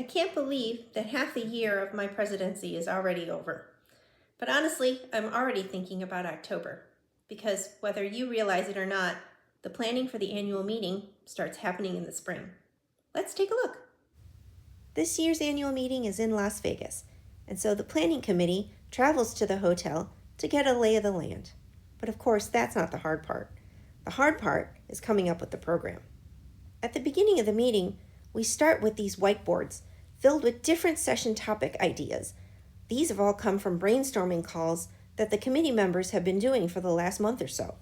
I can't believe that half the year of my presidency is already over. But honestly, I'm already thinking about October, because whether you realize it or not, the planning for the annual meeting starts happening in the spring. Let's take a look. This year's annual meeting is in Las Vegas, and so the planning committee travels to the hotel to get a lay of the land. But of course, that's not the hard part. The hard part is coming up with the program. At the beginning of the meeting, we start with these whiteboards filled with different session topic ideas. These have all come from brainstorming calls that the committee members have been doing for the last month or so.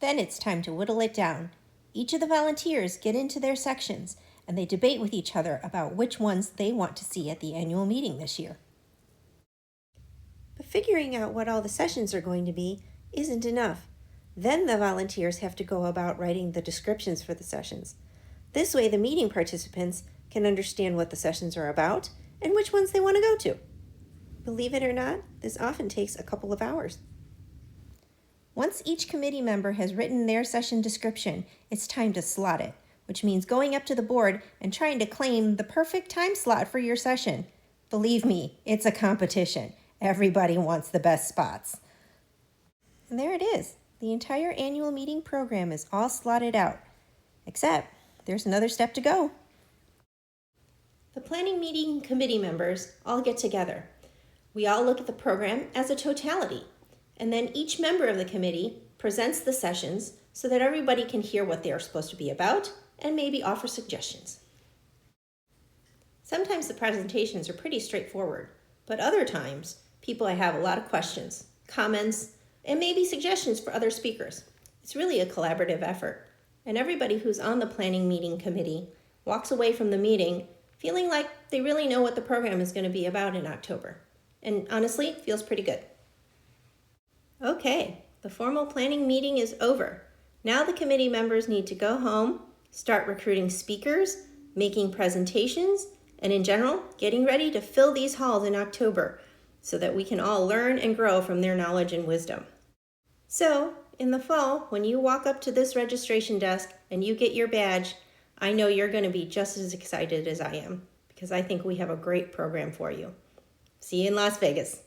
Then it's time to whittle it down. Each of the volunteers get into their sections and they debate with each other about which ones they want to see at the annual meeting this year. But figuring out what all the sessions are going to be isn't enough. Then the volunteers have to go about writing the descriptions for the sessions. This way the meeting participants can understand what the sessions are about and which ones they want to go to. Believe it or not, this often takes a couple of hours. Once each committee member has written their session description, it's time to slot it, which means going up to the board and trying to claim the perfect time slot for your session. Believe me, it's a competition. Everybody wants the best spots. And there it is. The entire annual meeting program is all slotted out, except there's another step to go. The planning meeting committee members all get together. We all look at the program as a totality, and then each member of the committee presents the sessions so that everybody can hear what they are supposed to be about and maybe offer suggestions. Sometimes the presentations are pretty straightforward, but other times people have a lot of questions, comments, and maybe suggestions for other speakers. It's really a collaborative effort, and everybody who's on the planning meeting committee walks away from the meeting feeling like they really know what the program is going to be about in October. And honestly, it feels pretty good. Okay, the formal planning meeting is over. Now the committee members need to go home, start recruiting speakers, making presentations, and in general, getting ready to fill these halls in October so that we can all learn and grow from their knowledge and wisdom. So, in the fall, when you walk up to this registration desk and you get your badge, I know you're going to be just as excited as I am, because I think we have a great program for you. See you in Las Vegas.